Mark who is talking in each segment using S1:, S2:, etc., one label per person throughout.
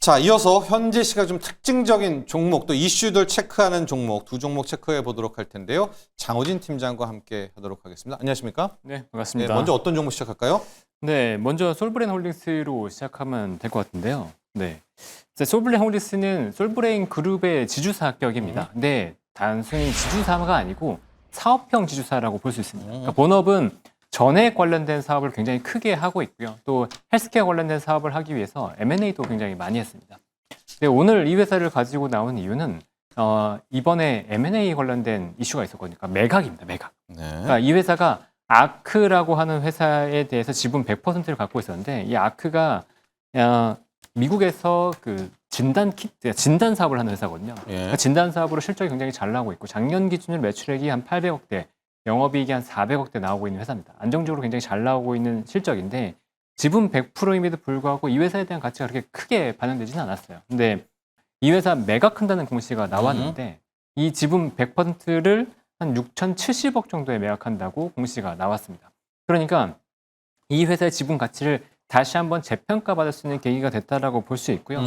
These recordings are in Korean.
S1: 자, 이어서 현재 시각 좀 특징적인 종목, 또 이슈들 체크하는 종목, 두 종목 체크해 보도록 할 텐데요. 장호진 팀장과 함께 하도록 하겠습니다. 안녕하십니까?
S2: 네, 반갑습니다.
S1: 먼저 어떤 종목 시작할까요?
S2: 네, 먼저 솔브레인 홀딩스로 시작하면 될 것 같은데요. 네, 솔브레인 홀딩스는 솔브레인 그룹의 지주사격입니다. 근데 단순히 지주사가 아니고 사업형 지주사라고 볼 수 있습니다. 그러니까 본업은 전액 관련된 사업을 굉장히 크게 하고 있고요. 또 헬스케어 관련된 사업을 하기 위해서 M&A도 굉장히 많이 했습니다. 근데 오늘 이 회사를 가지고 나온 이유는 이번에 M&A 관련된 이슈가 있었거든요. 그러니까 매각입니다. 매각.
S1: 네.
S2: 그러니까 이 회사가 아크라고 하는 회사에 대해서 지분 100%를 갖고 있었는데 이 아크가 미국에서 그 진단 사업을 하는 회사거든요.
S1: 예.
S2: 그러니까 진단 사업으로 실적이 굉장히 잘 나오고 있고 작년 기준으로 매출액이 한 800억대, 영업이익이 한 400억대 나오고 있는 회사입니다. 안정적으로 굉장히 잘 나오고 있는 실적인데 지분 100%임에도 불구하고 이 회사에 대한 가치가 그렇게 크게 반영되지는 않았어요. 근데 이 회사 매각한다는 공시가 나왔는데 이 지분 100%를 한 6,070억 정도에 매각한다고 공시가 나왔습니다. 그러니까 이 회사의 지분 가치를 다시 한번 재평가받을 수 있는 계기가 됐다라고 볼 수 있고요.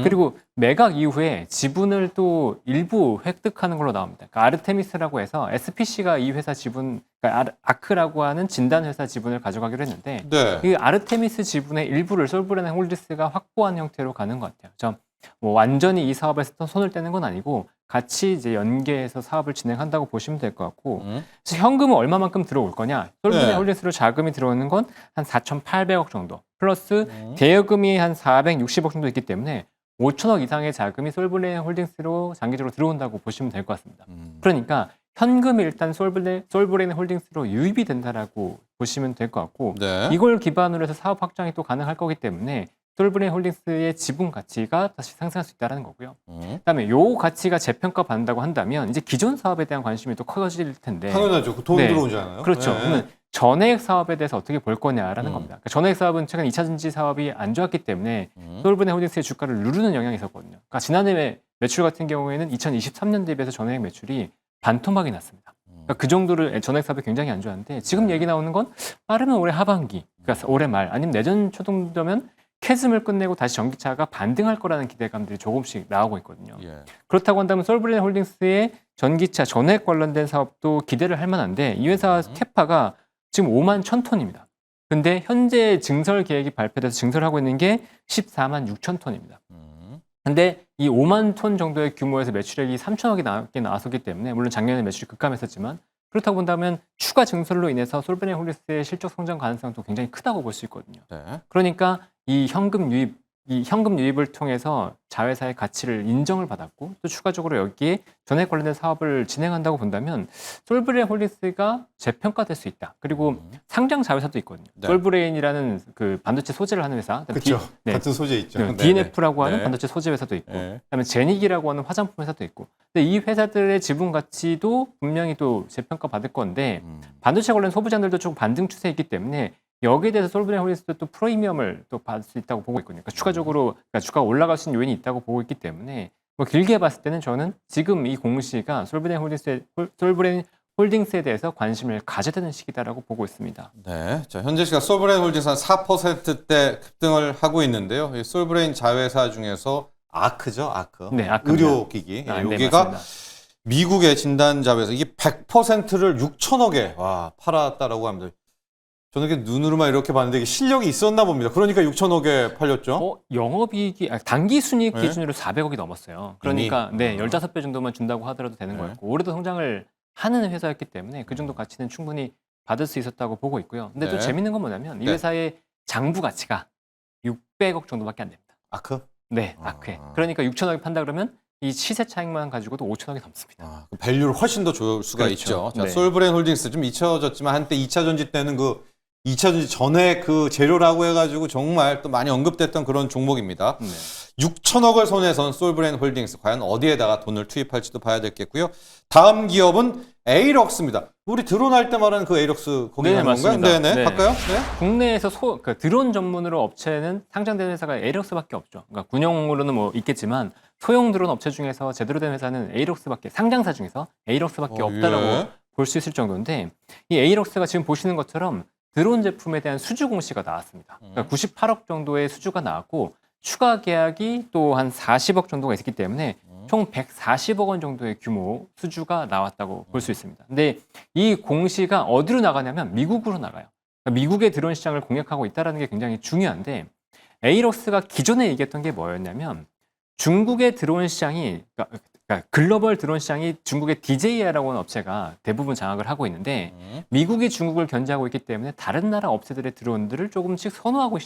S2: 그리고 매각 이후에 지분을 또 일부 획득하는 걸로 나옵니다. 그러니까 아르테미스라고 해서 SPC가 이 회사 지분, 그러니까 아크라고 하는 진단 회사 지분을 가져가기로 했는데
S1: 네.
S2: 이 아르테미스 지분의 일부를 솔브레인 홀딩스가 확보한 형태로 가는 것 같아요. 뭐 완전히 이 사업에서 손을 떼는 건 아니고 같이 이제 연계해서 사업을 진행한다고 보시면 될 것 같고 그래서 현금은 얼마만큼 들어올 거냐? 솔브레인
S1: 네.
S2: 홀딩스로 자금이 들어오는 건 한 4,800억 정도 플러스 대여금이 한 460억 정도 있기 때문에 5천억 이상의 자금이 솔브레인 홀딩스로 장기적으로 들어온다고 보시면 될 것 같습니다. 그러니까 현금이 일단 솔브레인 홀딩스로 유입이 된다라고 보시면 될 것 같고
S1: 네.
S2: 이걸 기반으로 해서 사업 확장이 또 가능할 거기 때문에 솔브레인 홀딩스의 지분 가치가 다시 상승할 수 있다는 거고요. 그다음에 요 가치가 재평가 받는다고 한다면 이제 기존 사업에 대한 관심이 또 커질 텐데.
S1: 당연하죠. 돈
S2: 네.
S1: 들어오잖아요.
S2: 그렇죠.
S1: 네.
S2: 그러면 전액 사업에 대해서 어떻게 볼 거냐라는 겁니다. 그러니까 전액 사업은 최근 2차 전지 사업이 안 좋았기 때문에 솔브레인 홀딩스의 주가를 누르는 영향이 있었거든요. 그러니까 지난해 매출 같은 경우에는 2023년 대비해서 전액 매출이 반토막이 났습니다. 그러니까 그 정도로 전액 사업이 굉장히 안 좋았는데 지금 얘기 나오는 건 빠르면 올해 하반기, 그러니까 올해 말 아니면 내년 초 정도면 캐즘을 끝내고 다시 전기차가 반등할 거라는 기대감들이 조금씩 나오고 있거든요.
S1: 예.
S2: 그렇다고 한다면 솔브레인 홀딩스의 전기차 전액 관련된 사업도 기대를 할 만한데 이 회사 캐파가 지금 5만 1,000톤입니다. 근데 현재 증설 계획이 발표돼서 증설하고 있는 게 14만 6천 톤입니다. 근데 이 5만 톤 정도의 규모에서 매출액이 3천억이 넘게 나왔었기 때문에 물론 작년에 매출이 급감했었지만 그렇다고 본다면 추가 증설로 인해서 솔브레인 홀딩스의 실적 성장 가능성도 굉장히 크다고 볼 수 있거든요.
S1: 네.
S2: 그러니까 이 현금 유입을 통해서 자회사의 가치를 인정을 받았고 또 추가적으로 여기에 전액 관련된 사업을 진행한다고 본다면 솔브레인 홀딩스가 재평가될 수 있다. 그리고 상장 자회사도 있거든요.
S1: 네.
S2: 솔브레인이라는 그 반도체 소재를 하는 회사,
S1: 그렇죠.
S2: 네.
S1: 같은 소재 있죠. 네.
S2: DNF라고 하는
S1: 네.
S2: 반도체 소재 회사도 있고,
S1: 네.
S2: 그다음에 제닉이라고 하는 화장품 회사도 있고. 근데 이 회사들의 지분 가치도 분명히 또 재평가 받을 건데 반도체 관련 소부장들도 조금 반등 추세에 있기 때문에 여기에 대해서 솔브레인 홀딩스도 또 프리미엄을 또 받을 수 있다고 보고 있거든요. 그러니까 추가적으로 주가가 올라갈 수 있는 요인이 있다고 보고 있기 때문에 뭐 길게 봤을 때는 저는 지금 이 공시가 솔브레인 홀딩스에 대해서 관심을 가져야 되는 시기다라고 보고 있습니다.
S1: 네. 자, 현재 시각 솔브레인 홀딩스 한 4%대 급등을 하고 있는데요. 이 솔브레인 자회사 중에서 아크죠, 아크.
S2: 네, 아크입니다.
S1: 의료기기.
S2: 네,
S1: 여기가
S2: 맞습니다.
S1: 미국의 진단 자회사 이게 100%를 6천억에 팔았다라고 합니다. 저는 이게 눈으로만 이렇게 봤는데 이게 실력이 있었나 봅니다. 그러니까 6천억에 팔렸죠.
S2: 영업이익이 단기 순이익
S1: 네.
S2: 기준으로 400억이 넘었어요. 그러니까 네, 15배 정도만 준다고 하더라도 되는
S1: 네.
S2: 거였고 올해도 성장을 하는 회사였기 때문에 그 정도 가치는 충분히 받을 수 있었다고 보고 있고요. 근데 또
S1: 네.
S2: 재밌는 건 뭐냐면 이
S1: 네.
S2: 회사의 장부 가치가 600억 정도밖에 안 됩니다.
S1: 아크?
S2: 네, 아크에. 그러니까 6천억이 판다 그러면 이 시세 차익만 가지고도 5천억이 넘습니다.
S1: 그 밸류를 훨씬 더 줄 수가
S2: 그렇죠.
S1: 있죠. 자,
S2: 네.
S1: 솔브레인 홀딩스 좀 잊혀졌지만 한때 2차 전지 때는 그 2차 전지 전에 그 재료라고 해가지고 정말 또 많이 언급됐던 그런 종목입니다.
S2: 네.
S1: 6천억을 손에 선 솔브레인 홀딩스 과연 어디에다가 돈을 투입할지도 봐야 되겠고요. 다음 기업은 에이럭스입니다. 우리 드론 할 때 말하는 그 에이럭스 거기
S2: 네,
S1: 하는 건가요?
S2: 맞습니다.
S1: 네네.
S2: 네.
S1: 할까요? 네.
S2: 국내에서 그러니까 드론 전문으로 업체는 상장된 회사가 에이럭스밖에 없죠. 그러니까 군용으로는 뭐 있겠지만 소형 드론 업체 중에서 제대로 된 회사는 에이럭스밖에 상장사 중에서 에이럭스밖에 없다라고
S1: 예.
S2: 볼 수 있을 정도인데 이 에이럭스가 지금 보시는 것처럼 드론 제품에 대한 수주 공시가 나왔습니다. 그러니까 98억 정도의 수주가 나왔고 추가 계약이 또 한 40억 정도가 있었기 때문에 총 140억 원 정도의 규모 수주가 나왔다고 볼 수 있습니다. 근데 이 공시가 어디로 나가냐면 미국으로 나가요. 그러니까 미국의 드론 시장을 공략하고 있다는 게 굉장히 중요한데 에이럭스가 기존에 얘기했던 게 뭐였냐면 중국의 드론 시장이 그러니까 글로벌 드론 시장이 중국의 DJI라고 하는 업체가 대부분 장악을 하고 있는데 미국이 중국을 견제하고 있기 때문에 다른 나라 업체들의 드론들을 조금씩 선호하기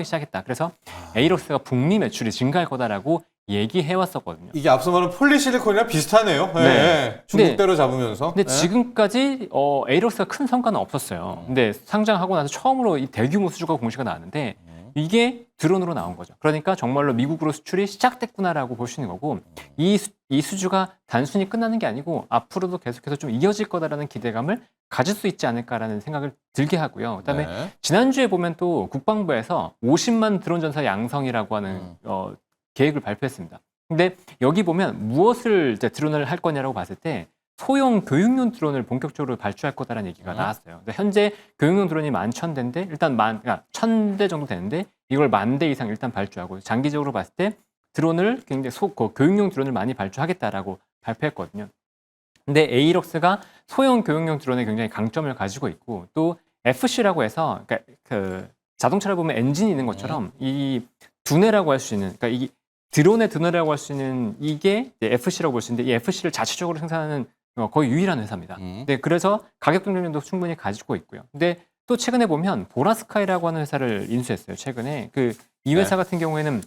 S2: 시작했다. 그래서 에이럭스가 북미 매출이 증가할 거다라고 얘기해 왔었거든요.
S1: 이게 앞서 말한 폴리실리콘이랑 비슷하네요. 예,
S2: 네.
S1: 예. 중국대로 잡으면서.
S2: 근데
S1: 예.
S2: 지금까지 에이럭스가 큰 성과는 없었어요. 근데 상장하고 나서 처음으로 이 대규모 수주가 공시가 나왔는데 이게 드론으로 나온 거죠. 그러니까 정말로 미국으로 수출이 시작됐구나라고 볼 수 있는 거고 이 수주가 단순히 끝나는 게 아니고 앞으로도 계속해서 좀 이어질 거다라는 기대감을 가질 수 있지 않을까라는 생각을 들게 하고요. 그다음에
S1: 네.
S2: 지난주에 보면 또 국방부에서 50만 드론 전사 양성이라고 하는 계획을 발표했습니다. 근데 여기 보면 무엇을 이제 드론을 할 거냐라고 봤을 때 소형 교육용 드론을 본격적으로 발주할 거다라는 얘기가 나왔어요. 근데 현재 교육용 드론이 11,000대인데 일단 그러니까 1,000대 정도 되는데 이걸 10,000대 이상 일단 발주하고 장기적으로 봤을 때 드론을 굉장히 교육용 드론을 많이 발주하겠다라고 발표했거든요. 근데 에이럭스가 소형 교육용 드론에 굉장히 강점을 가지고 있고 또 FC라고 해서 그러니까 그 자동차를 보면 엔진이 있는 것처럼 이 두뇌라고 할 수 있는 그러니까 이 드론의 두뇌라고 할 수 있는 이게 FC라고 볼 수 있는데 이 FC를 자체적으로 생산하는 거의 유일한 회사입니다. 네, 그래서 가격 경쟁력도 충분히 가지고 있고요. 근데 또 최근에 보면 보라스카이라고 하는 회사를 인수했어요. 최근에 이 회사 같은 경우에는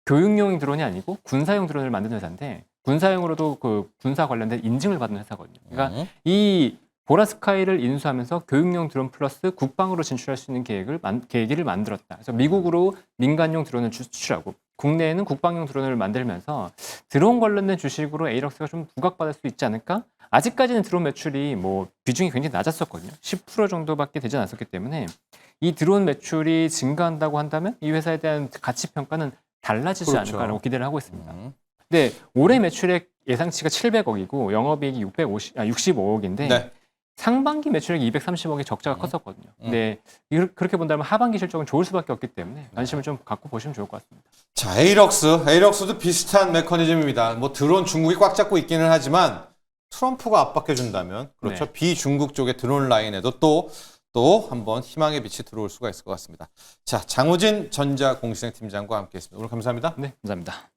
S2: 교육용 드론이 아니고 군사용 드론을 만드는 회사인데 군사용으로도 그 군사 관련된 인증을 받는 회사거든요. 그러니까 이 보라스카이를 인수하면서 교육용 드론 플러스 국방으로 진출할 수 있는 계기를 만들었다. 그래서 미국으로 민간용 드론을 수출하고 국내에는 국방용 드론을 만들면서 드론 관련된 주식으로 에이럭스가 좀 부각받을 수 있지 않을까? 아직까지는 드론 매출이 뭐 비중이 굉장히 낮았었거든요. 10% 정도밖에 되지 않았었기 때문에 이 드론 매출이 증가한다고 한다면 이 회사에 대한 가치 평가는 달라지지
S1: 그렇죠.
S2: 않을까라고 기대를 하고 있습니다. 근데 올해 매출액 예상치가 700억이고 영업이익이 65억인데
S1: 네.
S2: 상반기 매출액이 230억의 적자가 컸었거든요. 근데 그렇게 본다면 하반기 실적은 좋을 수밖에 없기 때문에 관심을 좀 갖고 보시면 좋을 것 같습니다.
S1: 자, 에이럭스도 비슷한 메커니즘입니다. 뭐 드론 중국이 꽉 잡고 있기는 하지만 트럼프가 압박해준다면 그렇죠.
S2: 네.
S1: 비중국 쪽의 드론 라인에도 또 한번 희망의 빛이 들어올 수가 있을 것 같습니다. 자, 장우진 전자공시생 팀장과 함께했습니다. 오늘 감사합니다.
S2: 네, 감사합니다.